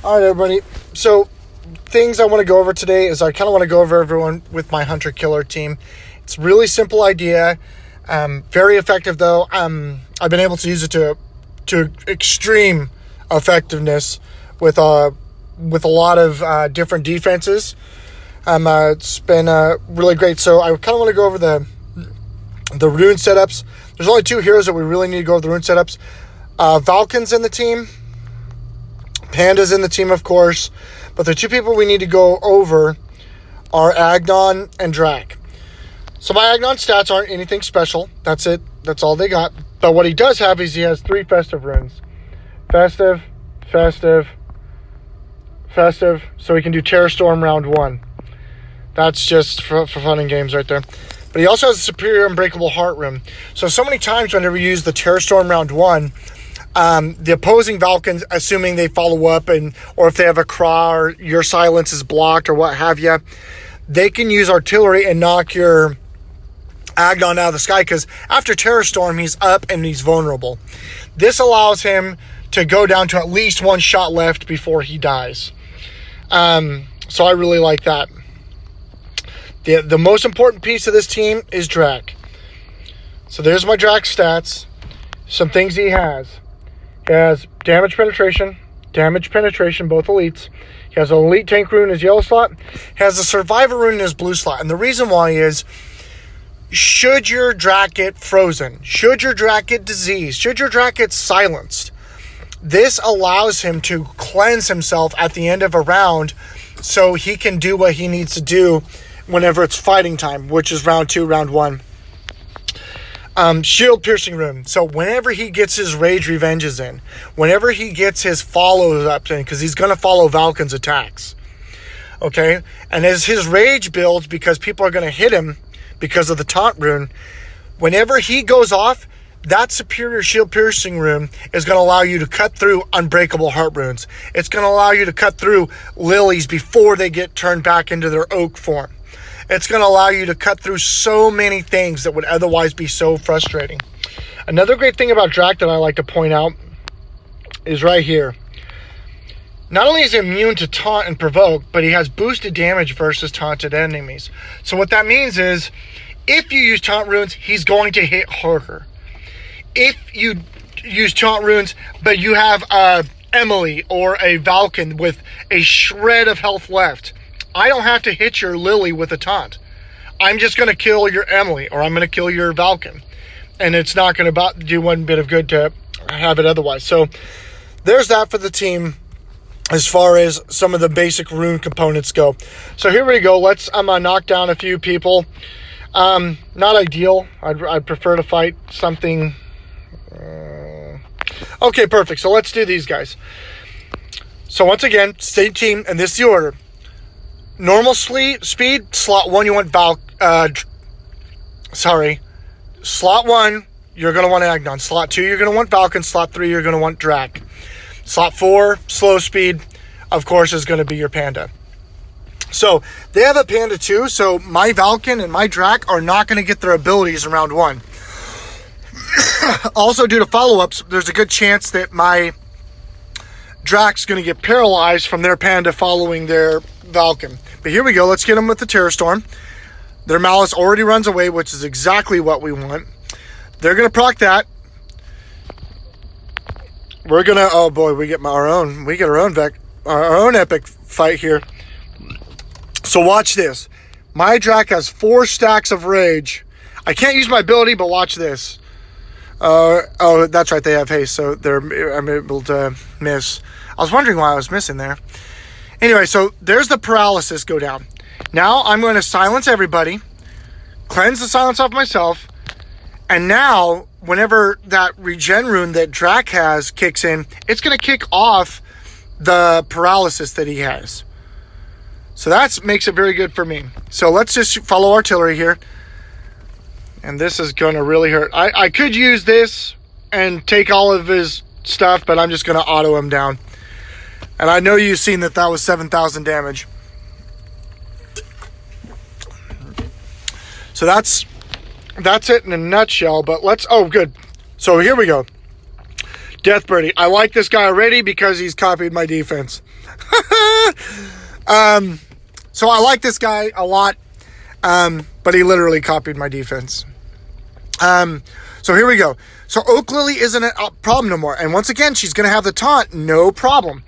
All right, everybody. So, things I want to go over today is I kind of want to go over everyone with my hunter-killer team. It's a really simple idea, very effective though. I've been able to use it to extreme effectiveness with a lot of different defenses. It's been really great. So I kind of want to go over the rune setups. There's only two heroes that we really need to go over the rune setups. Valken's in the team. Panda's in the team, of course. But the two people we need to go over are Agnon and Drak. So my Agnon stats aren't anything special. That's it. That's all they got. But what he does have is he has 3 festive runes. Festive, festive, festive. So he can do Terror Storm round 1. That's just for fun and games right there. But he also has a superior Unbreakable Heart rune. So many times whenever we use the Terror Storm round 1, the opposing Valkens, assuming they follow up or if they have a Craw or your silence is blocked or what have you, they can use artillery and knock your Agnon out of the sky because after Terror Storm, he's up and he's vulnerable. This allows him to go down to at least 1 shot left before he dies. So I really like that. The most important piece of this team is Drak. So there's my Drak stats. Some things he has. He has damage penetration, both elites. He has an elite tank rune in his yellow slot. He has a survivor rune in his blue slot. And the reason why is, should your Drak get frozen, should your Drak get diseased, should your Drak get silenced, this allows him to cleanse himself at the end of a round so he can do what he needs to do whenever it's fighting time, which is round 2, round 1. Shield piercing rune. So whenever he gets his rage revenges in, whenever he gets his follows up in, because he's going to follow Valken's attacks, okay? And as his rage builds, because people are going to hit him because of the taunt rune, whenever he goes off, that superior shield piercing rune is going to allow you to cut through Unbreakable Heart runes. It's going to allow you to cut through lilies before they get turned back into their oak form. It's going to allow you to cut through so many things that would otherwise be so frustrating. Another great thing about Drak that I like to point out is right here. Not only is he immune to taunt and provoke, but he has boosted damage versus taunted enemies. So what that means is, if you use taunt runes, he's going to hit harder. If you use taunt runes, but you have Emily or a Valken with a shred of health left, I don't have to hit your Lily with a taunt. I'm just going to kill your Emily, or I'm going to kill your Valken. And it's not going to do one bit of good to have it otherwise. So there's that for the team as far as some of the basic rune components go. So here we go. I'm going to knock down a few people. Not ideal. I'd prefer to fight something. Okay, perfect. So let's do these guys. So once again, same team, and this is the order. Normal speed, slot 1, you want Slot 1, you're going to want Agnon. Slot 2, you're going to want Valken. Slot 3, you're going to want Drak. Slot 4, slow speed, of course, is going to be your Panda. So, they have a Panda too, so my Valken and my Drak are not going to get their abilities in round 1. Also, due to follow-ups, there's a good chance that my Drak's going to get paralyzed from their Panda following their Valken. But here we go. Let's get them with the Terror Storm. Their Malice already runs away, which is exactly what we want. They're going to proc that. We're going to... Oh, boy, we get our own epic fight here. So watch this. My Drak has 4 stacks of rage. I can't use my ability, but watch this. Oh, that's right. They have haste, so I'm able to miss. I was wondering why I was missing there. Anyway, so there's the paralysis go down. Now I'm going to silence everybody, cleanse the silence off myself, and now whenever that regen rune that Drak has kicks in, it's going to kick off the paralysis that he has. So that makes it very good for me. So let's just follow artillery here. And this is going to really hurt. I could use this and take all of his stuff, but I'm just going to auto him down. And I know you've seen that was 7,000 damage. So that's it in a nutshell. But oh, good. So here we go. Death Birdie. I like this guy already because he's copied my defense. So I like this guy a lot, but he literally copied my defense. So here we go. So Oak Lily isn't a problem no more. And once again, she's going to have the taunt, no problem.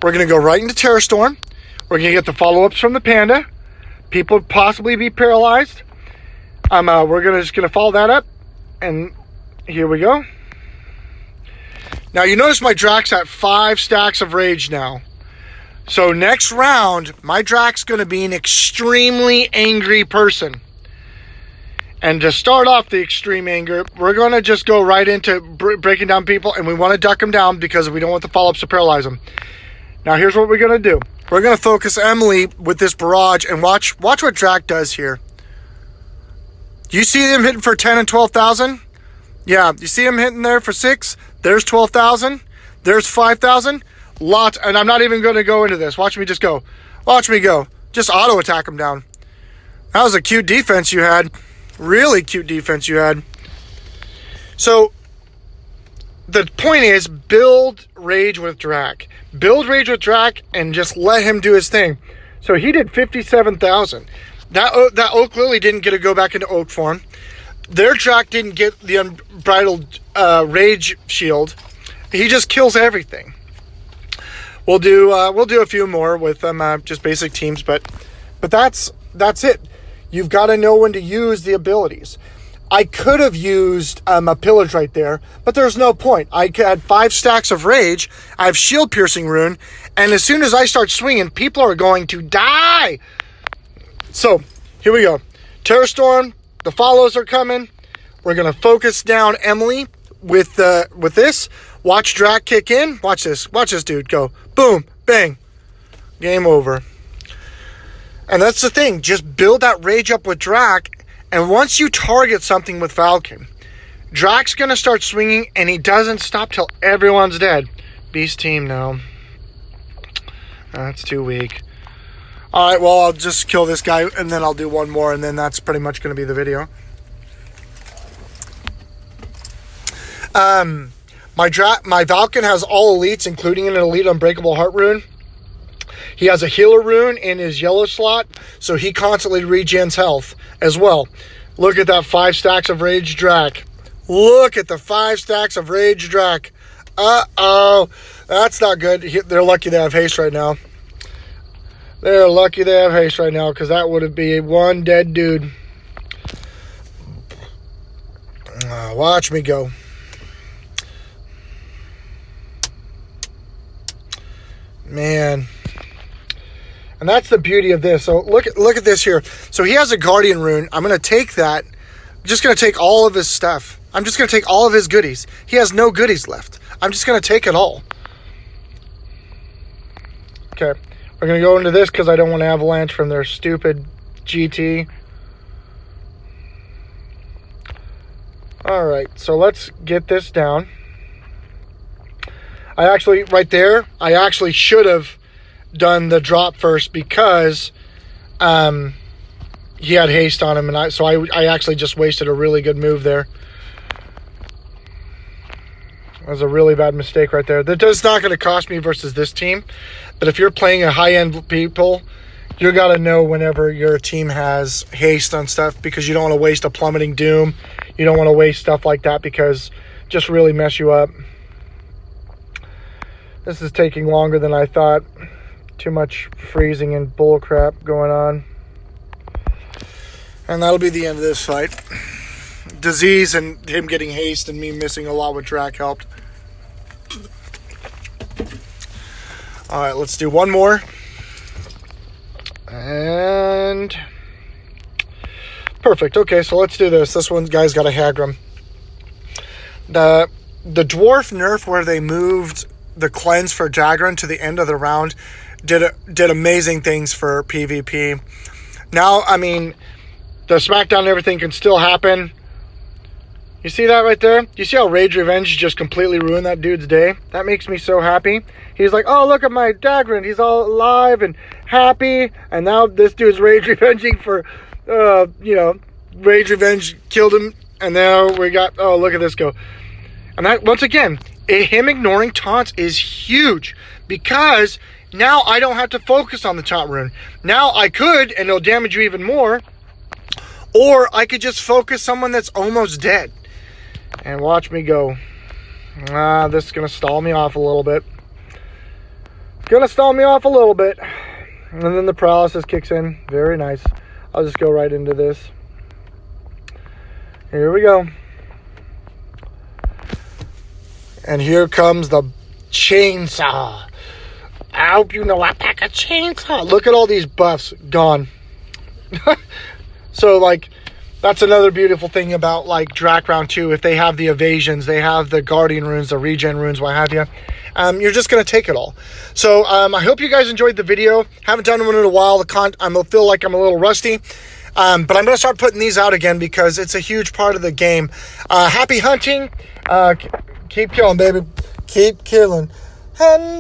We're going to go right into Terror Storm. We're going to get the follow-ups from the Panda. People would possibly be paralyzed. We're just going to follow that up. And here we go. Now, you notice my Drax at 5 stacks of rage now. So next round, my Drax going to be an extremely angry person. And to start off the extreme anger, we're going to just go right into breaking down people. And we want to duck them down because we don't want the follow-ups to paralyze them. Now, here's what we're going to do. We're going to focus Emily with this barrage and watch what Drac does here. You see him hitting for 10 and 12,000? Yeah, you see him hitting there for 6? There's 12,000. There's 5,000. Lots, and I'm not even going to go into this. Watch me just go. Watch me go. Just auto attack him down. That was a cute defense you had. Really cute defense you had. So, the point is, build Rage with Drac. Build Rage with Drac and just let him do his thing. So he did 57,000. That Oak Lily didn't get to go back into Oak form. Their Drac didn't get the Unbridled Rage shield. He just kills everything. We'll do a few more with just basic teams, but that's it. You've got to know when to use the abilities. I could have used a pillage right there, but there's no point. I had 5 stacks of rage. I have shield piercing rune, and as soon as I start swinging, people are going to die. So here we go. Terror Storm. The follows are coming. We're gonna focus down Emily with this. Watch Drac kick in. Watch this. Watch this dude go. Boom. Bang. Game over. And that's the thing. Just build that rage up with Drac. And once you target something with Falcon, Drac's going to start swinging, and he doesn't stop till everyone's dead. Beast team, no. That's too weak. All right, well, I'll just kill this guy, and then I'll do one more, and then that's pretty much going to be the video. My Falcon has all elites, including an elite Unbreakable Heart rune. He has a healer rune in his yellow slot, so he constantly regens health as well. Look at that 5 stacks of Rage Drac. Look at the 5 stacks of Rage Drac. Uh-oh. That's not good. They're lucky they have haste right now. They're lucky they have haste right now, because that would be one dead dude. Watch me go. Man. And that's the beauty of this. So look at this here. So he has a Guardian rune. I'm going to take that. I'm just going to take all of his stuff. I'm just going to take all of his goodies. He has no goodies left. I'm just going to take it all. Okay. We're going to go into this because I don't want Avalanche from their stupid GT. All right. So let's get this down. Right there, I actually should have done the drop first because he had haste on him, and I actually just wasted a really good move there. That was a really bad mistake right there. That's not going to cost me versus this team, but if you're playing a high-end people, you got to know whenever your team has haste on stuff, because you don't want to waste a Plummeting Doom. You don't want to waste stuff like that because just really mess you up. This is taking longer than I thought. Too much freezing and bullcrap going on. And that'll be the end of this fight. Disease and him getting haste and me missing a lot with Drac helped. Alright, let's do one more. And perfect. Okay, so let's do this. This one guy's got a Hagram. The dwarf nerf where they moved the cleanse for Jagran to the end of the round did amazing things for PvP. Now, I mean, the Smackdown and everything can still happen. You see that right there? You see how Rage Revenge just completely ruined that dude's day? That makes me so happy. He's like, oh, look at my Dagran. He's all alive and happy. And now this dude's Rage Revenging for, Rage Revenge killed him. And now we got, oh, look at this go. And that, once again, him ignoring taunts is huge, because now I don't have to focus on the taunt rune. Now I could, and it'll damage you even more, or I could just focus someone that's almost dead. And watch me go. This is going to stall me off a little bit. And then the paralysis kicks in. Very nice. I'll just go right into this. Here we go. And here comes the chainsaw. I hope you know I pack a chainsaw. Look at all these buffs gone. So, like, that's another beautiful thing about, like, Drac Round 2. If they have the evasions, they have the guardian runes, the regen runes, what have you. You're just going to take it all. So, I hope you guys enjoyed the video. Haven't done one in a while. I feel like I'm a little rusty. But I'm going to start putting these out again because it's a huge part of the game. Happy hunting. Keep killing, baby. Keep killing. And